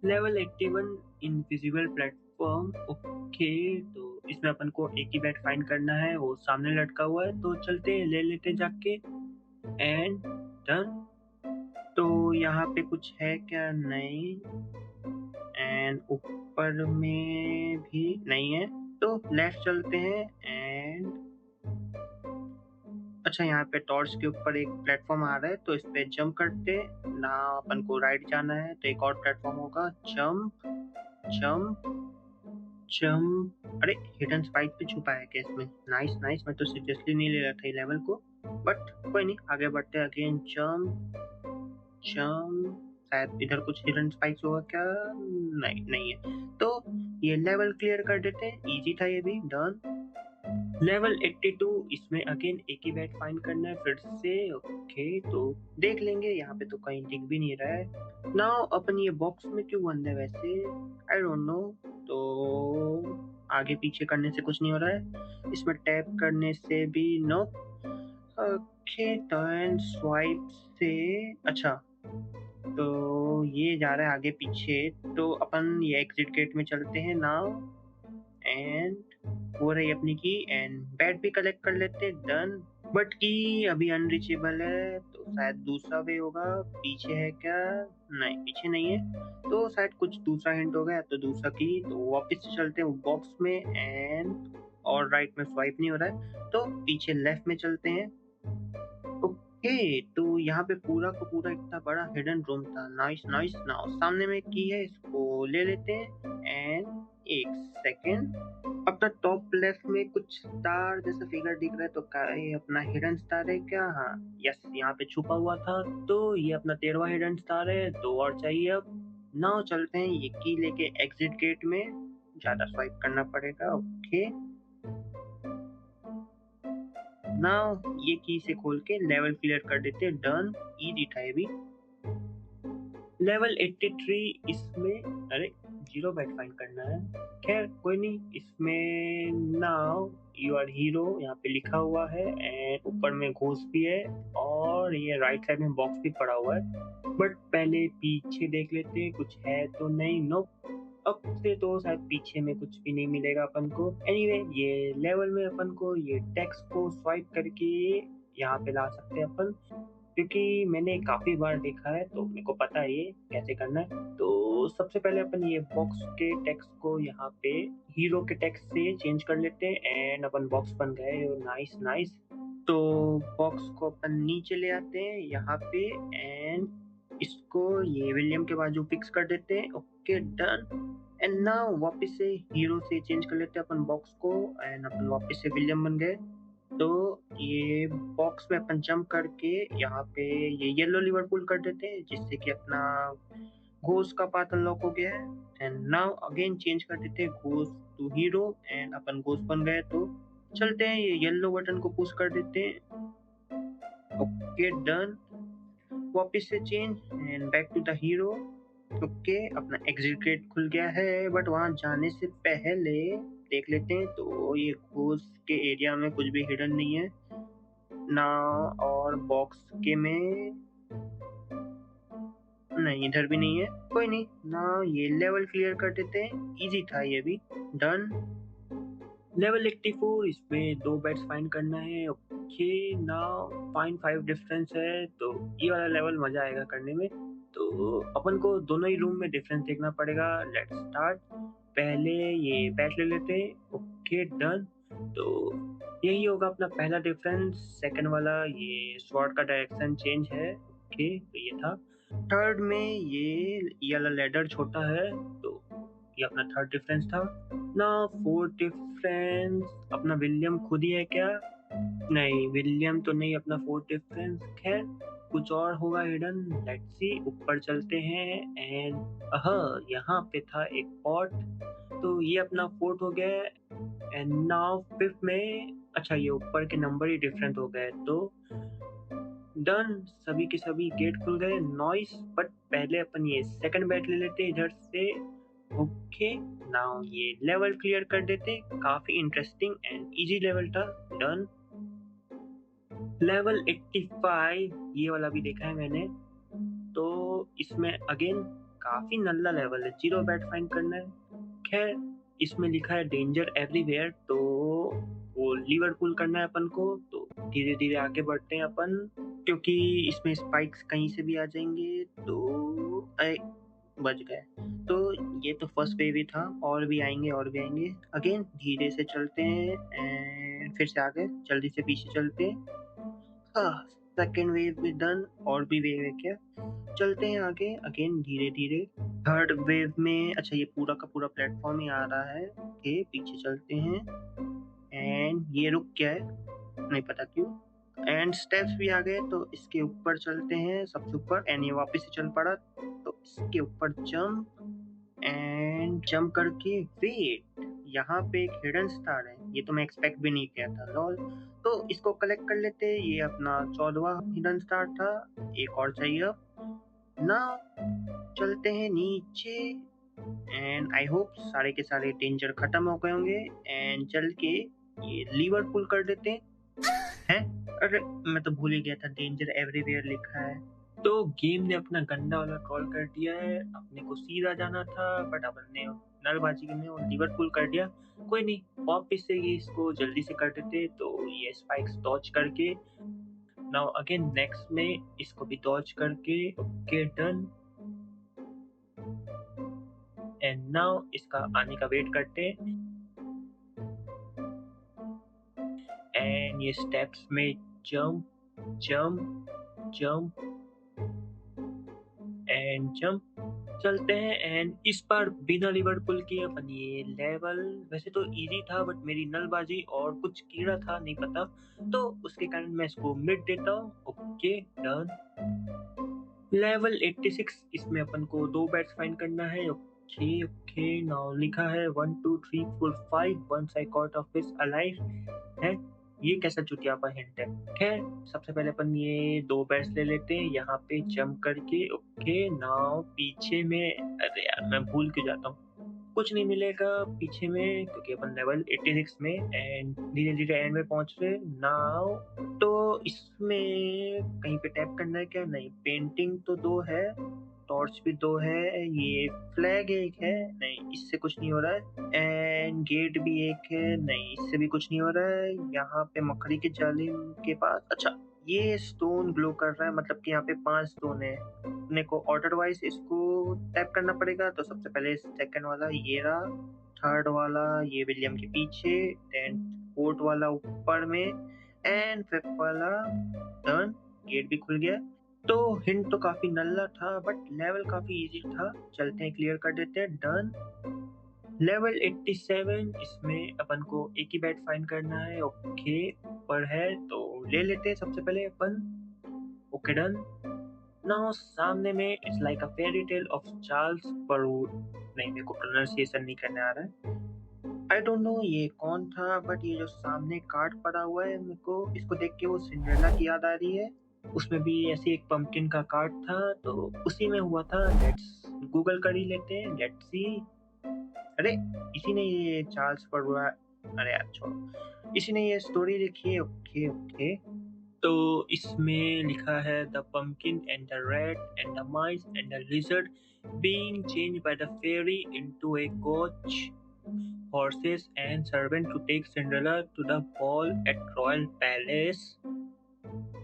Level 81 invisible platform. Okay, तो इसमें अपन को एक ही बेड फाइंड करना है, वो सामने लटका हुआ है, तो चलते हैं, ले लेते हैं जाके। And done. तो यहाँ पे कुछ है क्या? नहीं। एंड ऊपर में भी नहीं है, तो लेफ्ट चलते हैं। एंड अच्छा, यहाँ पे टॉर्च के ऊपर एक प्लेटफॉर्म आ रहा है, तो इस पे जंप करते ना। अपन को राइट जाना है, तो एक और प्लेटफॉर्म होगा। Jump jump jump. अरे, हिडन स्पाइक पे छुपा है क्या इसमें? नाइस नाइस, मैं तो सीरियसली नहीं ले रहा था ये लेवल को, बट कोई नहीं, आगे बढ़ते हैं। Again jump jump. शायद इधर कुछ हिडन स्पाइक्स होगा क्या? नहीं, नहीं है। तो ये लेवल क्लियर कर देते हैं, इजी था ये भी। डन। लेवल 82, इसमें अगेन एक ही बेट फाइंड करना है फिर से। ओके, तो देख लेंगे, यहाँ पे तो कहीं दिख भी नहीं रहा है। नाउ अपन ये बॉक्स में क्यों बंद है वैसे? I don't know. तो आगे पीछे करने से कुछ नहीं हो रहा है, इसमें टैप करने से भी नो। ओके, टर्न स्वाइप से। अच्छा, तो ये जा रहा है आगे पीछे, तो अपन ये एग्जिट गेट में चलते हैं नाउ। एंड हो रही अपनी की, एंड बैट भी कलेक्ट कर लेते। डन। बट की अभी अनरीचेबल है, तो शायद दूसरा वे होगा। पीछे है क्या? नहीं, पीछे नहीं है, तो शायद कुछ दूसरा हिंट हो गया, तो दूसरा की। तो वापस से चलते हैं बॉक्स में। एंड और राइट में स्वाइप नहीं हो रहा है, तो पीछे लेफ्ट में चलते हैं। ओके, तो यहाँ पे पूरा का पूरा इतना बड़ा हिडन रूम था। Nice nice. नाउ सामने में की है, इसको ले लेते हैं। एंड एक सेकेंड, अपना टॉप लेफ्ट में कुछ स्टार जैसा फिगर दिख रहा है, तो क्या ये अपना हिडन स्टार है क्या? हाँ, यस, यहाँ पे छुपा हुआ था, तो ये अपना 13वां हिडन स्टार है। दो और चाहिए अब। नाउ चलते हैं ये की लेके एग्जिट गेट में। ज्यादा स्वाइप करना पड़ेगा। ओके, नाउ ये की से खोल के लेवल क्लियर कर देते हैं। डन। इजी था ये भी। लेवल 83, इसमें अरे जीरो बेट फाइंड करना है। खैर कोई नहीं, इसमें नाउ यू आर हीरो यहाँ पे लिखा हुआ है, एंड ऊपर में घोस्ट भी है, और ये राइट साइड में बॉक्स भी पड़ा हुआ है। बट पहले पीछे देख लेते हैं, कुछ है तो नहीं। नो, अब से तो शायद पीछे में कुछ भी नहीं मिलेगा अपन को। एनीवे, ये लेवल में अपन को ये टेक्स्ट को स्वाइप करके यहाँ पे ला सकते हैं अपन, क्योंकि मैंने काफी बार देखा है, तो मेरे को पता है ये कैसे करना है। तो सबसे पहले अपन ये बॉक्स के टेक्स्ट को यहाँ पे हीरो के टेक्स्ट से चेंज कर लेते हैं, एंड अपन बॉक्स बन गए। Nice nice. तो बॉक्स को अपन नीचे ले आते हैं यहाँ पे, एंड इसको ये विलियम के बाजू फिक्स कर देते हैं। Okay, done. एंड नाउ वापस से हीरो से चेंज कर लेते हैं अपन बॉक्स को, एंड अपन वापस से विलियम बन गए। तो ये बॉक्स में अपन जंप करके यहाँ पे ये येलो लिवरपूल कर देते हैं, जिससे कि अपना घोस्ट का पाथ अनलॉक हो गया है। एंड नाउ अगेन चेंज कर देते हैं घोस्ट टू हीरो, एंड अपन घोस्ट बन गए। तो चलते हैं, ये येलो बटन को पुश कर देते हैं। Okay, done. वापस से change and back to the hero. Okay, अपना एग्जिट गेट खुल गया है, बट वहां जाने से पहले देख लेते हैं, तो ये घोस्ट के एरिया में कुछ भी हिडन नहीं है ना, और बॉक्स के में नहीं, इधर भी नहीं है। कोई नहीं ना, ये लेवल क्लियर कर देते हैं, इजी था ये भी। डन। लेवल 84, इसमें दो बेट्स फाइंड करना है। ओके, ना फाइंड 5 डिफरेंस है, तो ये वाला लेवल मजा आएगा करने में। तो अपन को दोनों ही रूम में डिफरेंस देखना पड़ेगा। Let's start. पहले ये बैट ले लेते हैं। Okay, done. तो यही होगा अपना पहला डिफरेंस। सेकंड वाला, ये स्वॉर्ड का डायरेक्शन चेंज है। ओके, तो ये था। थर्ड में ये वाला लेडर छोटा है, तो ये अपना थर्ड डिफरेंस था ना। फोर्थ डिफरेंस, अपना विलियम खुद ही है क्या? नहीं, विलियम तो नहीं अपना फोर्थ डिफरेंस। खैर, कुछ और होगा हिडन। लेट्स सी, ऊपर चलते हैं। एंड यहाँ पे था एक पॉट, तो ये अपना फोर्थ हो गया। एंड नाउ फिफ्थ में, अच्छा ये ऊपर के नंबर ही डिफरेंट हो गए, तो डन। सभी के सभी गेट खुल गए। नॉइस। बट पहले अपन ये सेकंड बैट ले लेते इधर से। ओके, नाउ ये लेवल क्लियर कर देते। काफी इंटरेस्टिंग एंड इजी लेवल था। डन। लेवल 85, ये वाला भी देखा है मैंने, तो इसमें अगेन काफी नल्ला लेवल है, 0 बैट फाइंड करना है। खैर इसमें लिखा है डेंजर एवरीवेयर, तो वो लिवरपूल करना है अपन को। तो धीरे धीरे आगे बढ़ते हैं अपन, क्योंकि इसमें स्पाइक्स कहीं से भी आ जाएंगे। तो बच गए। तो ये तो फर्स्ट वेव ही था, और भी आएंगे और भी आएंगे। अगेन धीरे से चलते हैं एंड फिर से आगे, जल्दी से पीछे चलते हैं। सेकेंड वेव भी डन, और भी वेव है क्या? चलते हैं आगे अगेन धीरे धीरे। थर्ड वेव में अच्छा ये पूरा का पूरा प्लेटफॉर्म ही आ रहा है। ओके पीछे चलते हैं एंड ये रुक गया है, नहीं पता क्यों। एंड स्टेप्स भी आ गए, तो इसके ऊपर चलते हैं सबसे ऊपर। एंड ये वापस से चल पड़ा, तो इसके ऊपर जंप एंड जंप करके वेट। यहाँ पे एक हिडन स्टार है, ये तो मैं एक्सपेक्ट भी नहीं किया था लॉल। तो इसको कलेक्ट कर लेते हैं, ये अपना 14वां हिडन स्टार था। एक और चाहिए अब ना। चलते हैं नीचे एंड आई होप सारे के सारे डेंजर खत्म हो गए होंगे। एंड चल के ये लिवरपूल कर देते हैं। अरे मैं तो भूल ही गया था डेंजर एवरीवेयर लिखा है। तो गेम ने अपना गंदा वाला ट्रोल कर दिया है, अपने को सीधा जाना था बट अपन ने नलबाजी में और लिवरपूल कर दिया। कोई नहीं, वापस से ये इसको जल्दी से कर देते। तो ये स्पाइक्स डॉज करके नाउ अगेन नेक्स्ट में इसको भी डॉज करके ओके डन। एंड नाउ इसका आने का वेट करते हैं। एंड ये स्टेप्स में jump jump jump and jump चलते हैं। एंड इस बार बिना लिवरपूल के अपन ये लेवल, वैसे तो इजी था बट मेरी नलबाजी और कुछ कीड़ा था नहीं पता, तो उसके कारण मैं इसको मिड देता हूँ। Okay done. लेवल 86, इसमें अपन को 2 बैट्स फाइंड करना है। ओके ओके नाउ लिखा है 1 2 3 4 5 once I caught of fish alive है। ये कैसा चुतियापा हिंट है। खैर सबसे पहले अपन ये 2 बैट्स ले लेते हैं यहाँ पे जंप करके। ओके नाउ पीछे में, अरे यार मैं भूल क्यों जाता हूँ, कुछ नहीं मिलेगा पीछे में क्योंकि अपन लेवल 86 में एंड धीरे धीरे एंड में पहुंच रहे नाउ। तो इसमें कहीं पे टैप करना है क्या? नहीं। पेंटिंग तो 2 है, टॉर्च भी 2 है, ये फ्लैग एक है, नहीं इससे कुछ नहीं हो रहा है। एंड गेट भी एक है, नहीं इससे भी कुछ नहीं हो रहा है। यहाँ पे मकड़ी के जाले के पास, अच्छा ये स्टोन ग्लो कर रहा है, मतलब कि यहाँ पे 5 स्टोन है। अपने को ऑर्डर वाइज इसको टैप करना पड़ेगा। तो सबसे पहले सेकंड वाला ये रहा, थर्ड वाला ये विलियम के पीछे, देन फोर्थ वाला ऊपर में एंड फिफ्थ वाला डन। गेट भी खुल गया। तो हिंट तो काफी नल्ला था बट लेवल काफी इजी था। चलते हैं क्लियर कर देते हैं डन। लेवल 87, इसमें अपन को एक ही बैट फाइंड करना है। ओके ऊपर है तो ले लेते हैं सबसे पहले अपन। Okay done. नाउ सामने में it's like a fairy tale of Charles Perrault, नहीं मेरे को प्रोनाउंसिएशन नहीं करने आ रहा है। आई डोंट नो ये कौन था बट ये जो सामने कार्ड पड़ा हुआ है, मेरे को इसको देख के वो सिंड्रेला की याद आ रही है। उसमें भी ऐसे एक पंपकिन का कार्ड था, तो उसी में हुआ था। लेट्स गूगल कर ही लेते हैं, लेट्स सी। अरे इसी ने ये चार्ल्स परराउट, अरे यार छोड़ो, इसी ने ये स्टोरी लिखी है। Okay okay. तो इसमें लिखा है the pumpkin and the rat and the mice and the lizard being changed by the fairy into a coach, horses and servant to take Cinderella to the ball at Royal Palace.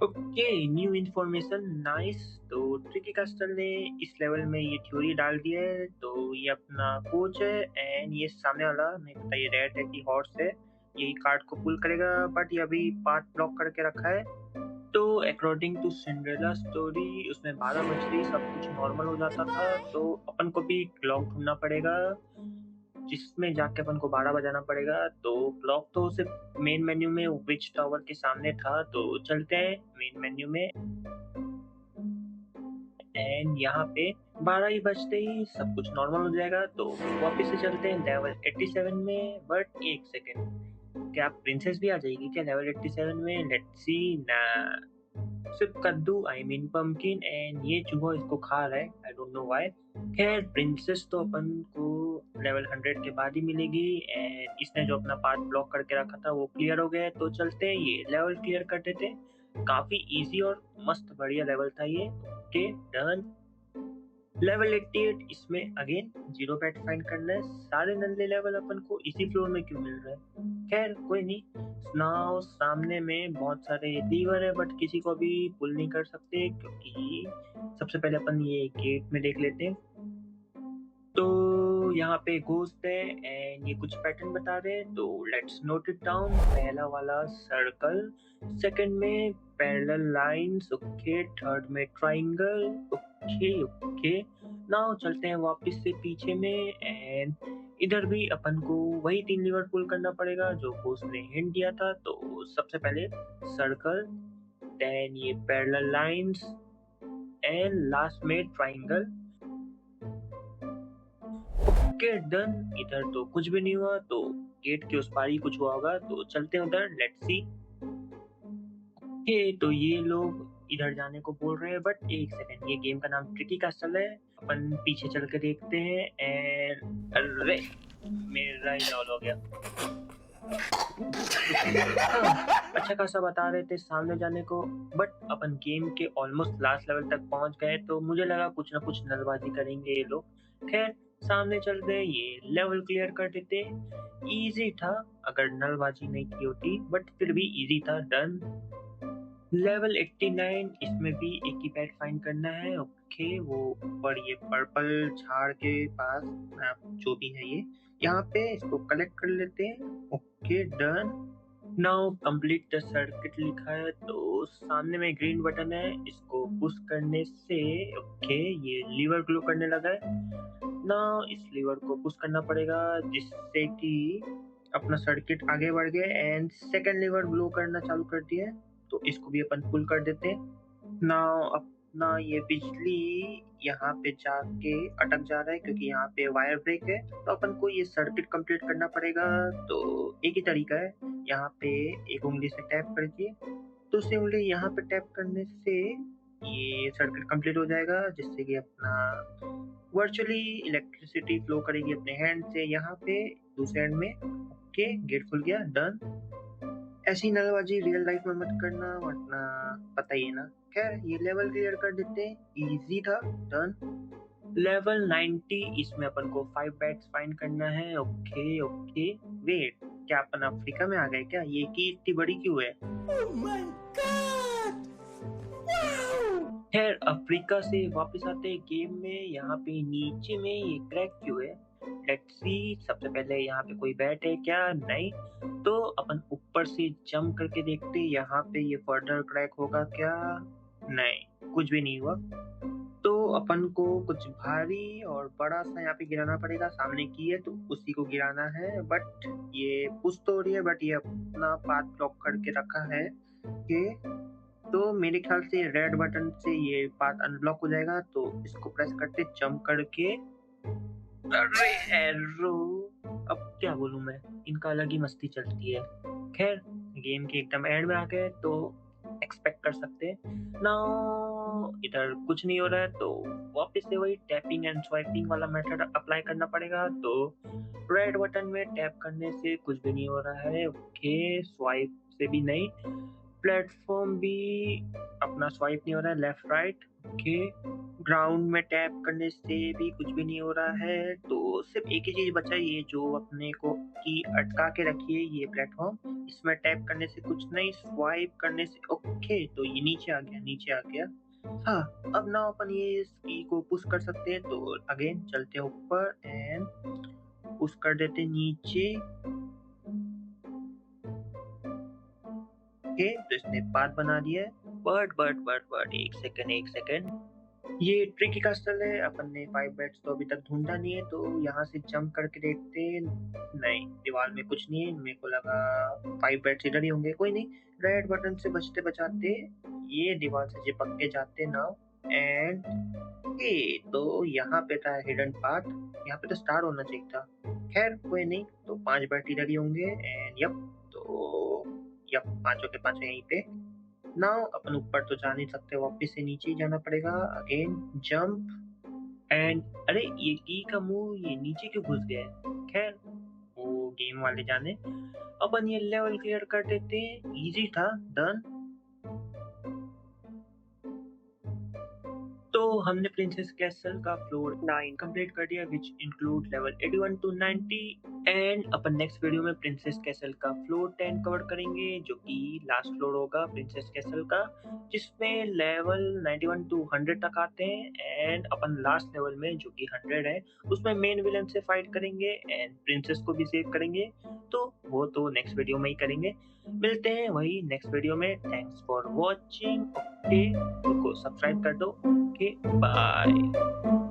Okay new information nice. तो tricky caster ने इस level में ये theory डाल दी है। तो ये अपना कोच है एंड ये सामने वाला नहीं पता ये रैट है कि हॉर्स है, यही कार्ड को पुल करेगा बट ये अभी पार्ट ब्लॉक करके रखा है। तो अकॉर्डिंग टू सिंड्रेला स्टोरी उसमें 12 बजते ही सब कुछ नॉर्मल हो जाता था। तो अपन को भी क्लॉक ढूंढना पड़ेगा जिसमें जाके अपन को 12 बजाना पड़ेगा। तो क्लॉक तो सिर्फ मेन मेन्यू में विच टावर के सामने था। तो चलते हैं मेन मेन्यू में एंड यहाँ पे 12 ही बजते ही सब कुछ नॉर्मल हो जाएगा। तो वापस से चलते हैं लेवल 87 में। बट एक सेकेंड, क्या प्रिंसेस भी आ जाएगी क्या लेवल 87 में? लेट्स सी ना, सिर्फ कद्दू आई मीन पंपकिन एंड ये चूहा इसको खा रहा है, आई डोंट नो व्हाई। खैर प्रिंसेस तो अपन को लेवल 100 के बाद ही मिलेगी एंड इसने जो अपना पार्ट ब्लॉक करके रखा था वो क्लियर हो गया। तो चलते हैं ये लेवल क्लियर कर देते हैं। काफी इजी और मस्त बढ़िया लेवल था ये। Okay done. लेवल 88 इसमें अगेन जीरो पेट फाइंड करना है। सारे नल्ले लेवल अपन को इसी फ्लोर में क्यों मिल रहा है? खैर कोई नहीं। नाउ सामने में बहुत सारे लीवर है बट किसी को भी पुल नहीं कर सकते क्योंकि सबसे पहले अपन ये गेट में देख लेते हैं। तो यहाँ पे घोस्ट है एंड ये कुछ पैटर्न बता रहे हैं तो लेट्स नोट इट डाउन। पहला वाला सर्कल, सेकंड में पैरेलल लाइंस, ओके, थर्ड में ट्रायंगल, ओके ओके। नाउ चलते हैं वापस से पीछे में एंड इधर भी अपन को वही 3 लीवर पुल करना पड़ेगा जो घोस्ट ने हिंट दिया था। तो सबसे पहले सर्कल, देन ये पैरेलल लाइंस एंड लास्ट में ट्रायंगल। Okay done. इधर तो कुछ भी नहीं हुआ तो गेट के उस पार ही कुछ हुआ होगा तो चलते हैं उधर, लेट्स सी। ओके तो ये लोग इधर जाने को बोल रहे हैं बट एक सेकंड, ये गेम का नाम ट्रिकी कैसल है। अपन पीछे चल के देखते हैं एंड अरे मेरा ही लॉल हो गया। अच्छा खासा बता रहे थे सामने जाने को बट अपन गेम के ऑलमोस्ट लास्ट लेवल तक पहुंच गए तो मुझे लगा कुछ ना कुछ नलबाजी करेंगे ये लोग। खैर सामने चल गए, ये लेवल क्लियर कर देते। इजी था अगर नलबाजी नहीं की होती बट फिर भी इजी था। डन। लेवल 89 इसमें भी एक ही पेट फाइंड करना है। ओके वो ऊपर ये पर्पल झाड़ के पास जो भी है ये यहाँ पे इसको कलेक्ट कर लेते हैं। Okay done. Now complete the circuit लिखा है तो सामने में ग्रीन बटन है, इसको पुश करने से ओके ये लीवर ग्लो करने लगा है। नाउ इस लीवर को पुश करना पड़ेगा जिससे कि अपना सर्किट आगे बढ़ गया एंड सेकंड लीवर ग्लो करना चालू कर दिया है तो इसको भी अपन पुल कर देते हैं। नाउ अपना ये बिजली यहाँ पे जाके अटक जा रहा है क्योंकि यहाँ पे वायर ब्रेक है तो अपन को ये सर्किट कंप्लीट करना पड़ेगा। तो एक ही तरीका है, यहाँ पे एक उंगली से टैप करके दूसरी उंगली यहाँ पे टैप करने से ये सर्किट कंप्लीट हो जाएगा जिससे कि अपना वर्चुअली इलेक्ट्रिसिटी फ्लो करेगी अपने हैंड से यहाँ पे दूसरे हैंड में। ओके गेट खुल गया। डन। ऐसी नलबाजी रियल लाइफ में मत करना वरना पता ही है ना। खैर ये लेवल क्लियर कर देते हैं, इजी था। डन। लेवल 90 इसमें अपन को 5 बैट्स फाइंड करना है। ओके ओके वेट, क्या अपन अफ्रीका में आ गए क्या? ये की इतनी बड़ी क्यों है? Oh my God! Wow! खैर अफ्रीका से वापस आते हैं गेम में। यहाँ पे नीचे में ये क्रैक क्यों है? Let's see. सबसे पहले यहाँ पे कोई बैट है क्या? नहीं। तो अपन ऊपर से जंप करके देखते हैं यहाँ पे ये फर्दर क्रैक होगा क्या? नहीं कुछ भी नहीं हुआ। तो अपन को कुछ भारी और बड़ा सा यहाँ पे गिराना पड़ेगा, सामने की है तो उसी को गिराना है बट ये पुश तो हो रही है बट ये अपना पाथ ब्लॉक करके रखा है कि तो मेरे ख्याल से रेड बटन से ये पाथ अनब्लॉक हो जाएगा तो इसको प्रेस करते जंप करके। अरे एरो, अब क्या बोलूं मैं, इनका अलग ही मस्ती चलती है। खैर गेम के एकदम एंड में आ गए तो एक्सपेक्ट कर सकते हैं। नाउ इधर कुछ नहीं हो रहा है तो वापस से वही टैपिंग एंड स्वाइपिंग वाला मेथड अप्लाई करना पड़ेगा। तो रेड बटन में टैप करने से कुछ भी नहीं हो रहा है। ओके स्वाइप से भी नहीं, प्लेटफॉर्म भी अपना स्वाइप नहीं हो रहा है लेफ्ट राइट। ओके ग्राउंड में टैप करने से भी कुछ भी नहीं हो रहा है तो सिर्फ एक ही चीज बचा, ये जो अपने को की अटका के रखी है ये प्लेटफॉर्म, इसमें टैप करने से कुछ नहीं, स्वाइप करने से ओके तो ये नीचे आ गया, नीचे आ गया। हाँ अब ना अपन ये इस की को पुश कर सकते हैं तो अगेन चलते हैं ऊपर एंड पुश कर देते हैं नीचे। ओके तो इसने पाथ बना दिया है बट एक सेकंड एक सेकंड, ये ट्रिकी कास्टल है। अपन ने 5 बेड्स तो अभी तक ढूंढा नहीं है तो यहाँ से जंप करके देखते हैं। नहीं दीवार में कुछ नहीं है, मेरे को लगा 5 बेड्स इधर ही होंगे। कोई नहीं, रेड बटन से बचते बचाते ये दीवार से चिपक के जाते ना एंड तो यहाँ पे था हिडन पाथ, यहाँ पे तो स्टार होना चाहिए था। खैर कोई नहीं, तो 5 बेड इधर ही होंगे एंड यप पांचों के पांचों यहीं पे। नाउ अपन ऊपर तो जा नहीं सकते, वापस से नीचे ही जाना पड़ेगा। अगेन जंप एंड अरे ये की का मुंह ये नीचे क्यों घुस गया है? खैर वो गेम वाले जाने। अपन ये लेवल क्लियर कर देते हैं, इजी था। डन। तो हमने प्रिंसेस कैसल का फ्लोर 9 कंप्लीट कर दिया which include level 81 to 90 and अपन नेक्स्ट वीडियो में प्रिंसेस कैसल का फ्लोर 10 कवर करेंगे जो कि लास्ट फ्लोर होगा प्रिंसेस कैसल का, जिसमें लेवल 91 टू 100 तक आते हैं एंड अपन लास्ट लेवल में जो कि 100 है उसमें मेन विलन से फाइट करेंगे एंड प्रिंसेस को भी सेव करेंगे। तो वो तो नेक्स्ट वीडियो में ही करेंगे। मिलते हैं वही नेक्स्ट वीडियो में। Thanks for watching. ओके, को सब्सक्राइब कर दो। Okay, bye.